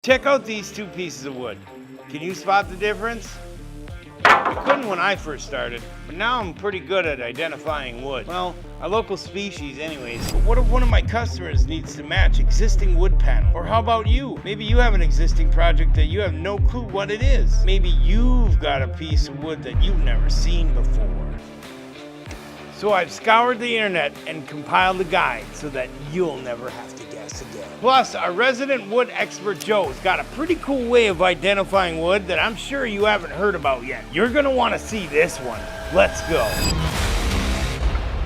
Check out these two pieces of wood. Can you spot the difference? I couldn't when I first started, but now I'm pretty good at identifying wood. Well, our local species anyways. But what if one of my customers needs to match existing wood panel? Or how about you? Maybe you have an existing project that you have no clue what it is. Maybe you've got a piece of wood that you've never seen before. So I've scoured the internet and compiled a guide so that you'll never have to guess again. Plus, our resident wood expert Joe's got a pretty cool way of identifying wood that I'm sure you haven't heard about yet. You're gonna wanna see this one. Let's go.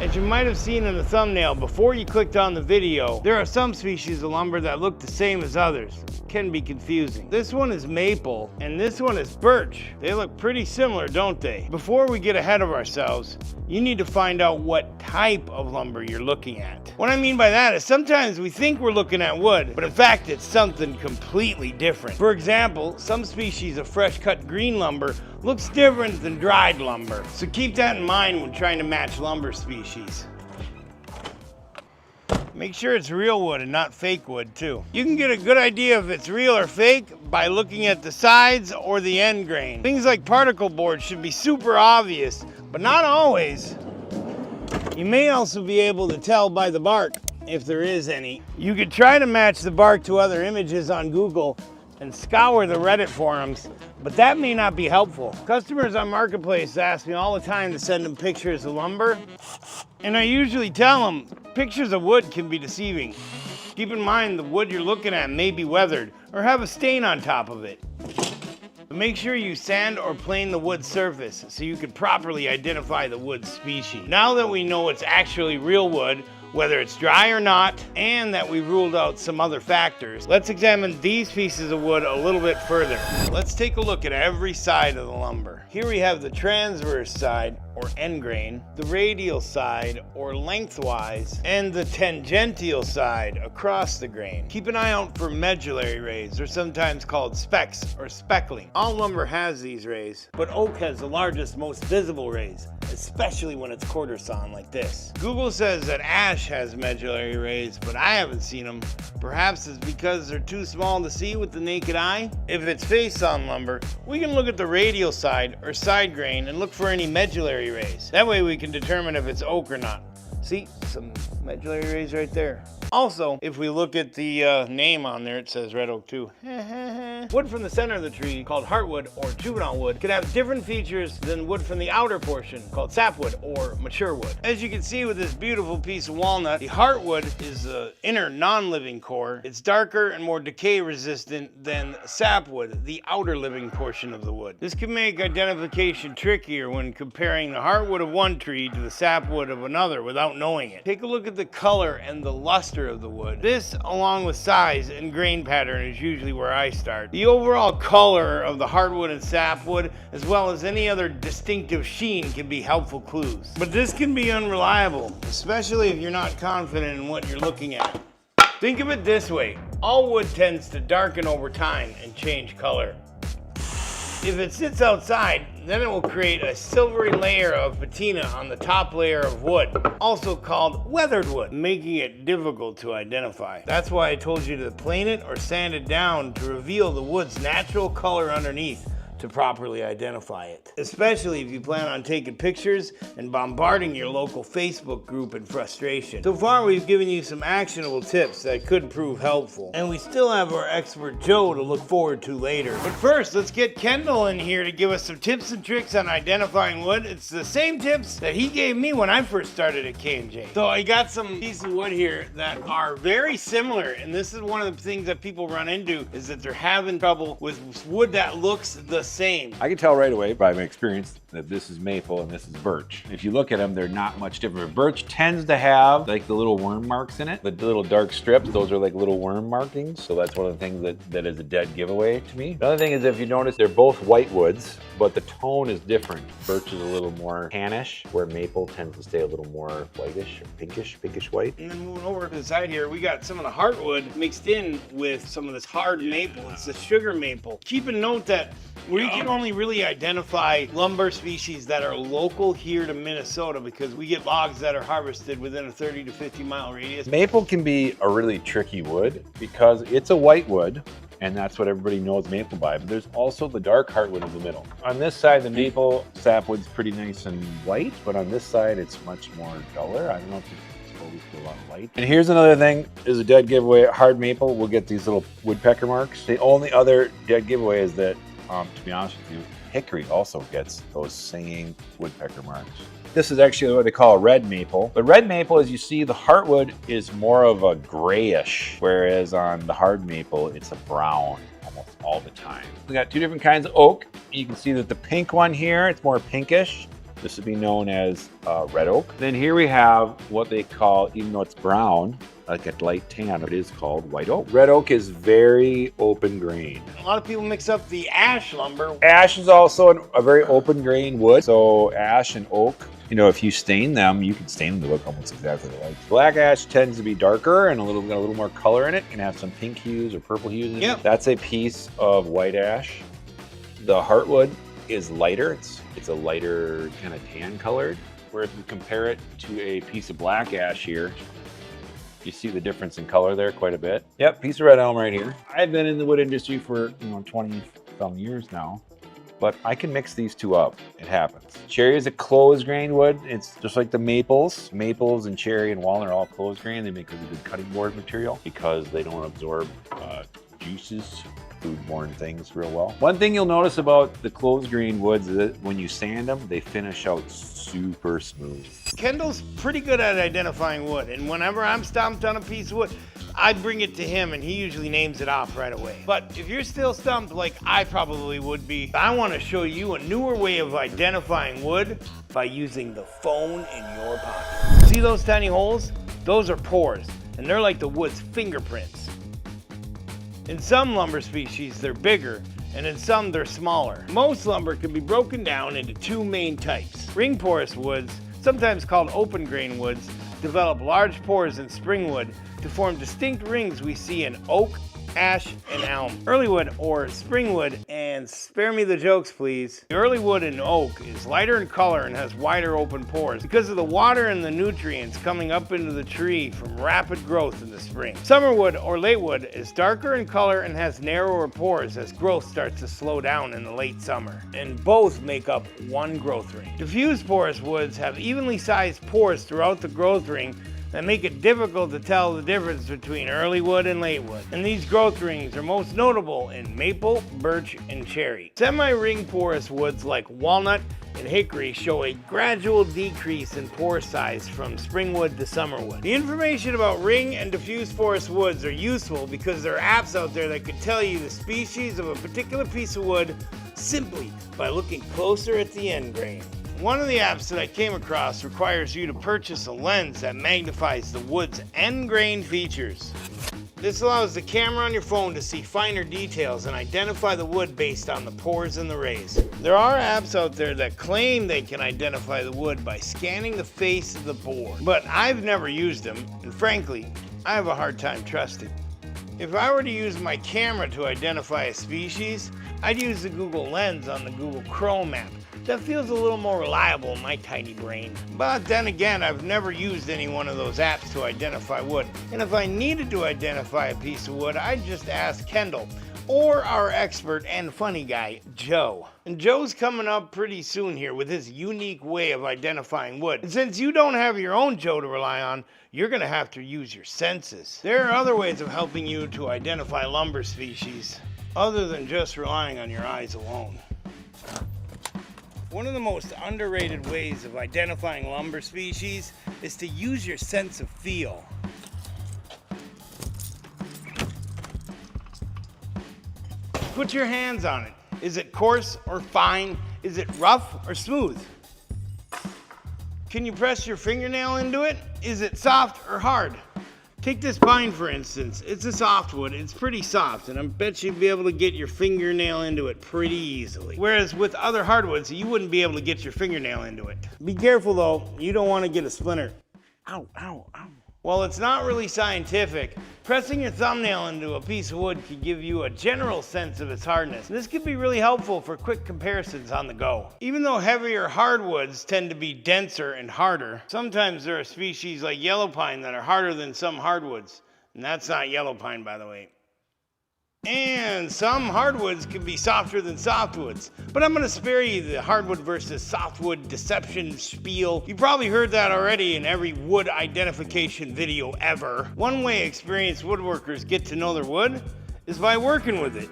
As you might have seen in the thumbnail before you clicked on the video, there are some species of lumber that look the same as others. Can be confusing. This one is maple and this one is birch. They look pretty similar, don't they? Before we get ahead of ourselves, you need to find out what type of lumber you're looking at. What I mean by that is sometimes we think we're looking at wood, but in fact it's something completely different. For example, some species of fresh cut green lumber looks different than dried lumber. So keep that in mind when trying to match lumber species. Make sure it's real wood and not fake wood too. You can get a good idea if it's real or fake by looking at the sides or the end grain. Things like particle board should be super obvious, but not always. You may also be able to tell by the bark, if there is any. You could try to match the bark to other images on Google and scour the Reddit forums, but that may not be helpful. Customers on Marketplace ask me all the time to send them pictures of lumber, and I usually tell them pictures of wood can be deceiving. Keep in mind the wood you're looking at may be weathered or have a stain on top of it. But make sure you sand or plane the wood surface so you can properly identify the wood species. Now that we know it's actually real wood, whether it's dry or not, and that we ruled out some other factors, let's examine these pieces of wood a little bit further. Let's take a look at every side of the lumber. Here we have the transverse side, or end grain, the radial side, or lengthwise, and the tangential side, across the grain. Keep an eye out for medullary rays, or sometimes called specks or speckling. All lumber has these rays, but oak has the largest, most visible rays, especially when it's quarter sawn like this. Google says that ash has medullary rays, but I haven't seen them. Perhaps it's because they're too small to see with the naked eye. If it's face sawn lumber, we can look at the radial side or side grain and look for any medullary rays. That way we can determine if it's oak or not. See, some medullary rays right there. Also, if we look at the name on there, it says red oak too. Wood from the center of the tree, called heartwood or juvenile wood, could have different features than wood from the outer portion, called sapwood or mature wood. As you can see with this beautiful piece of walnut, the heartwood is the inner non-living core. It's darker and more decay resistant than sapwood, the outer living portion of the wood. This can make identification trickier when comparing the heartwood of one tree to the sapwood of another without knowing it. Take a look at the color and the luster of the wood. This, along with size and grain pattern, is usually where I start. The overall color of the hardwood and sapwood, as well as any other distinctive sheen, can be helpful clues. But this can be unreliable, especially if you're not confident in what you're looking at. Think of it this way: all wood tends to darken over time and change color. If it sits outside, then it will create a silvery layer of patina on the top layer of wood, also called weathered wood, making it difficult to identify. That's why I told you to plane it or sand it down to reveal the wood's natural color underneath to properly identify it. Especially if you plan on taking pictures and bombarding your local Facebook group in frustration. So far we've given you some actionable tips that could prove helpful. And we still have our expert Joe to look forward to later. But first, let's get Kendall in here to give us some tips and tricks on identifying wood. It's the same tips that he gave me when I first started at K&J. So I got some pieces of wood here that are very similar, and this is one of the things that people run into, is that they're having trouble with wood that looks the same. I can tell right away by my experience that this is maple and this is birch. If you look at them, they're not much different. Birch tends to have like the little worm marks in it. The little dark strips, those are like little worm markings. So that's one of the things that is a dead giveaway to me. The other thing is, if you notice, they're both white woods, but the tone is different. Birch is a little more tannish, where maple tends to stay a little more whitish or pinkish white. And then moving over to the side here, we got some of the heartwood mixed in with some of this hard maple. It's the sugar maple. Keep a note that we can only really identify lumber species that are local here to Minnesota, because we get logs that are harvested within a 30 to 50 mile radius. Maple can be a really tricky wood because it's a white wood and that's what everybody knows maple by. But there's also the dark heartwood in the middle. On this side, the maple sapwood's pretty nice and white, but on this side, it's much more duller. I don't know if it's exposed to a lot of light. And here's another thing, is a dead giveaway. Hard maple will get these little woodpecker marks. The only other dead giveaway is that, to be honest with you, hickory also gets those singing woodpecker marks. This is actually what they call a red maple. The red maple, as you see, the heartwood is more of a grayish, whereas on the hard maple, it's a brown almost all the time. We got two different kinds of oak. You can see that the pink one here, it's more pinkish. This would be known as red oak. Then here we have what they call, even though it's brown, like a light tan, it is called white oak. Red oak is very open grain. A lot of people mix up the ash lumber. Ash is also a very open grain wood. So ash and oak, you know, if you stain them, you can stain them to look almost exactly alike. Black ash tends to be darker and got a little more color in it. You can have some pink hues or purple hues in it. That's a piece of white ash. The heartwood is lighter. It's a lighter kind of tan colored. Where if you compare it to a piece of black ash here, you see the difference in color there quite a bit. Yep, piece of red elm right here. I've been in the wood industry for 20 some years now, but I can mix these two up. It happens. Cherry is a closed grain wood. It's just like the maples. Maples and cherry and walnut are all closed grain. They make really good cutting board material because they don't absorb juices, foodborne things real well. One thing you'll notice about the closed grain woods is that when you sand them, they finish out super smooth. Kendall's pretty good at identifying wood, and whenever I'm stumped on a piece of wood, I bring it to him and he usually names it off right away. But if you're still stumped like I probably would be, I want to show you a newer way of identifying wood by using the phone in your pocket. See those tiny holes? Those are pores, and they're like the wood's fingerprints. In some lumber species, they're bigger, and in some, they're smaller. Most lumber can be broken down into two main types. Ring porous woods, sometimes called open grain woods, develop large pores in spring wood to form distinct rings we see in oak, ash, and elm. Early wood or spring wood, and spare me the jokes please. The early wood in oak is lighter in color and has wider open pores because of the water and the nutrients coming up into the tree from rapid growth in the spring. Summer wood or late wood is darker in color and has narrower pores as growth starts to slow down in the late summer, and both make up one growth ring. Diffuse porous woods have evenly sized pores throughout the growth ring that make it difficult to tell the difference between early wood and late wood. And these growth rings are most notable in maple, birch, and cherry. Semi-ring porous woods like walnut and hickory show a gradual decrease in pore size from spring wood to summer wood. The information about ring and diffuse porous woods are useful because there are apps out there that could tell you the species of a particular piece of wood simply by looking closer at the end grain. One of the apps that I came across requires you to purchase a lens that magnifies the wood's end grain features. This allows the camera on your phone to see finer details and identify the wood based on the pores and the rays. There are apps out there that claim they can identify the wood by scanning the face of the board, but I've never used them, and frankly, I have a hard time trusting. If I were to use my camera to identify a species, I'd use the Google Lens on the Google Chrome app. That feels a little more reliable in my tiny brain. But then again, I've never used any one of those apps to identify wood. And if I needed to identify a piece of wood, I'd just ask Kendall, or our expert and funny guy, Joe. And Joe's coming up pretty soon here with his unique way of identifying wood. And since you don't have your own Joe to rely on, you're gonna have to use your senses. There are other ways of helping you to identify lumber species, other than just relying on your eyes alone. One of the most underrated ways of identifying lumber species is to use your sense of feel. Put your hands on it. Is it coarse or fine? Is it rough or smooth? Can you press your fingernail into it? Is it soft or hard? Take this pine for instance. It's a softwood. It's pretty soft, and I bet you'd be able to get your fingernail into it pretty easily. Whereas with other hardwoods, you wouldn't be able to get your fingernail into it. Be careful though, you don't want to get a splinter. Ow, ow, ow. While it's not really scientific, pressing your thumbnail into a piece of wood can give you a general sense of its hardness. This can be really helpful for quick comparisons on the go. Even though heavier hardwoods tend to be denser and harder, sometimes there are species like yellow pine that are harder than some hardwoods. And that's not yellow pine, by the way. And some hardwoods can be softer than softwoods, but I'm gonna spare you the hardwood versus softwood deception spiel. You probably heard that already in every wood identification video ever. One way experienced woodworkers get to know their wood is by working with it.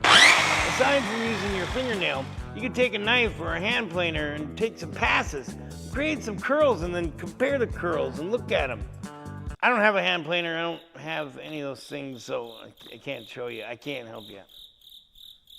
Aside from using your fingernail, you can take a knife or a hand planer and take some passes, create some curls, and then compare the curls and look at them. I don't have a hand planer, I don't have any of those things, so I can't show you. I can't help you.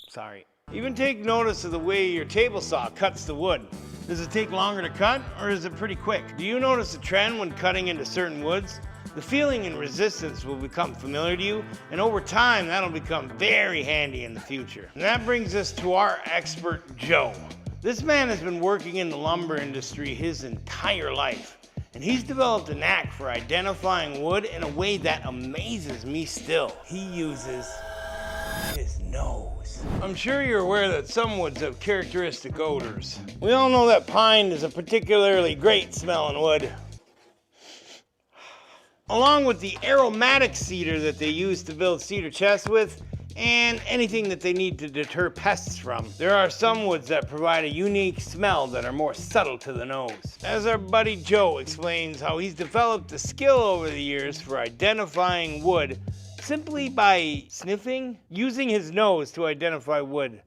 Sorry. Even take notice of the way your table saw cuts the wood. Does it take longer to cut, or is it pretty quick? Do you notice a trend when cutting into certain woods? The feeling and resistance will become familiar to you, and over time, that'll become very handy in the future. And that brings us to our expert, Joe. This man has been working in the lumber industry his entire life, and he's developed a knack for identifying wood in a way that amazes me still. He uses his nose. I'm sure you're aware that some woods have characteristic odors. We all know that pine is a particularly great smelling wood, along with the aromatic cedar that they use to build cedar chests with, and anything that they need to deter pests from. There are some woods that provide a unique smell that are more subtle to the nose. As our buddy Joe explains how he's developed a skill over the years for identifying wood simply by sniffing, using his nose to identify wood.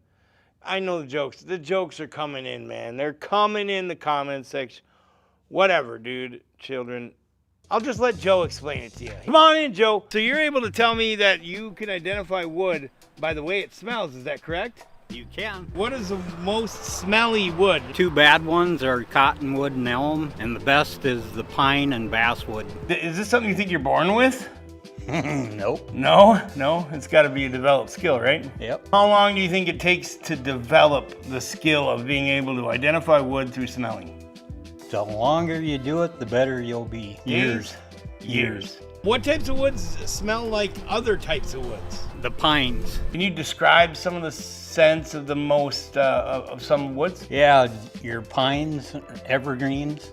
I know the jokes. The jokes are coming in, man. They're coming in the comment section. Whatever, dude, children. I'll just let Joe explain it to you. Come on in, Joe. So you're able to tell me that you can identify wood by the way it smells, is that correct? You can. What is the most smelly wood? Two bad ones are cottonwood and elm, and the best is the pine and basswood. Is this something you think you're born with? Nope. No, it's got to be a developed skill, right? Yep. How long do you think it takes to develop the skill of being able to identify wood through smelling? The longer you do it, the better you'll be. Years. What types of woods smell like other types of woods? The pines. Can you describe some of the scents of the most of some woods? Yeah, your pines, evergreens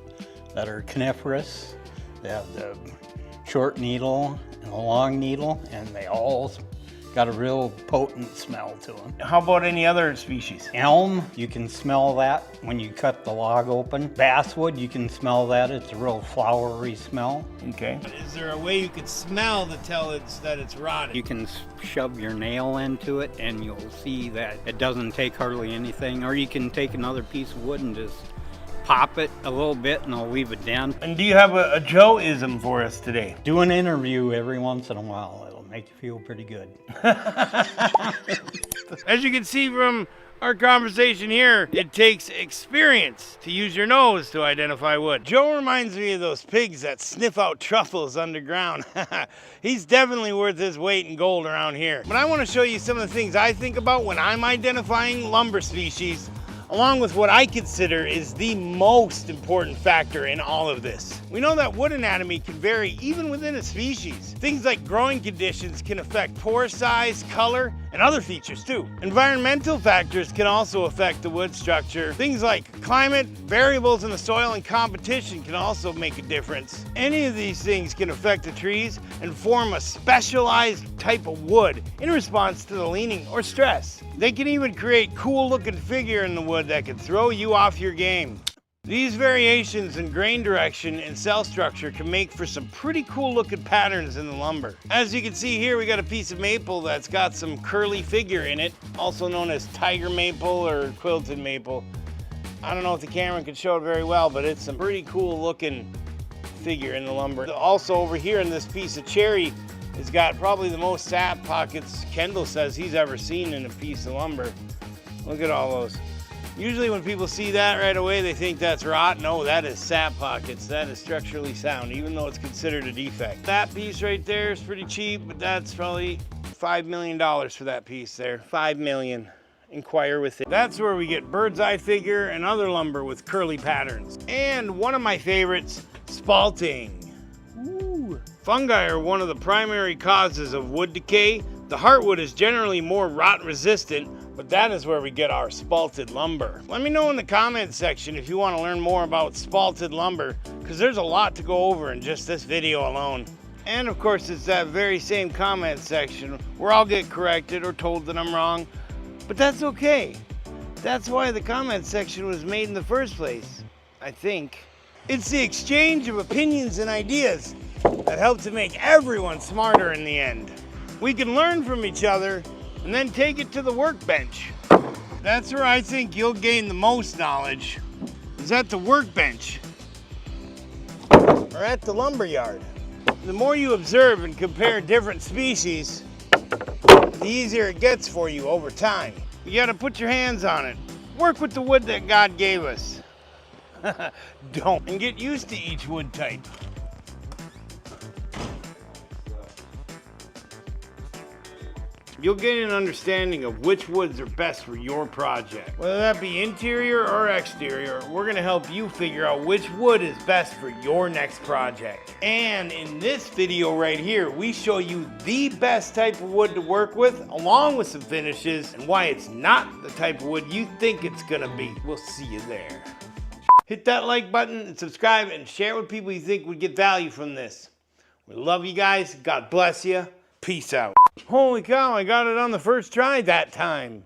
that are coniferous. They have the short needle and the long needle, and they all got a real potent smell to them. How about any other species? Elm, you can smell that when you cut the log open. Basswood, you can smell that. It's a real flowery smell. Okay. Is there a way you could smell to tell that it's rotted? You can shove your nail into it and you'll see that it doesn't take hardly anything. Or you can take another piece of wood and just pop it a little bit and it'll leave a dent. And do you have a Joe-ism for us today? Do an interview every once in a while. It'll make you feel pretty good. As you can see from our conversation here, it takes experience to use your nose to identify wood. Joe reminds me of those pigs that sniff out truffles underground. He's definitely worth his weight in gold around here. But I want to show you some of the things I think about when I'm identifying lumber species, along with what I consider is the most important factor in all of this. We know that wood anatomy can vary even within a species. Things like growing conditions can affect pore size, color, and other features too. Environmental factors can also affect the wood structure. Things like climate, variables in the soil, and competition can also make a difference. Any of these things can affect the trees and form a specialized type of wood in response to the leaning or stress. They can even create cool looking figure in the wood that can throw you off your game. These variations in grain direction and cell structure can make for some pretty cool looking patterns in the lumber. As you can see here, we got a piece of maple that's got some curly figure in it, also known as tiger maple or quilted maple. I don't know if the camera can show it very well, but it's some pretty cool looking figure in the lumber. Also over here in this piece of cherry, it's got probably the most sap pockets Kendall says he's ever seen in a piece of lumber. Look at all those. Usually when people see that right away, they think that's rot. No, that is sap pockets. That is structurally sound, even though it's considered a defect. That piece right there is pretty cheap, but that's probably $5 million for that piece there. $5 million. Inquire with it. That's where we get bird's eye figure and other lumber with curly patterns. And one of my favorites, spalting. Ooh. Fungi are one of the primary causes of wood decay. The heartwood is generally more rot resistant, but that is where we get our spalted lumber. Let me know in the comment section if you want to learn more about spalted lumber, because there's a lot to go over in just this video alone. And of course, it's that very same comment section where I'll get corrected or told that I'm wrong, but that's okay. That's why the comment section was made in the first place, I think. It's the exchange of opinions and ideas that help to make everyone smarter in the end. We can learn from each other and then take it to the workbench. That's where I think you'll gain the most knowledge, is at the workbench or at the lumberyard. The more you observe and compare different species, the easier it gets for you over time. You gotta put your hands on it. Work with the wood that God gave us. Don't. And get used to each wood type. You'll gain an understanding of which woods are best for your project. Whether that be interior or exterior, we're gonna help you figure out which wood is best for your next project. And in this video right here, we show you the best type of wood to work with, along with some finishes, and why it's not the type of wood you think it's gonna be. We'll see you there. Hit that like button and subscribe and share it with people you think would get value from this. We love you guys. God bless you. Peace out. Holy cow, I got it on the first try that time.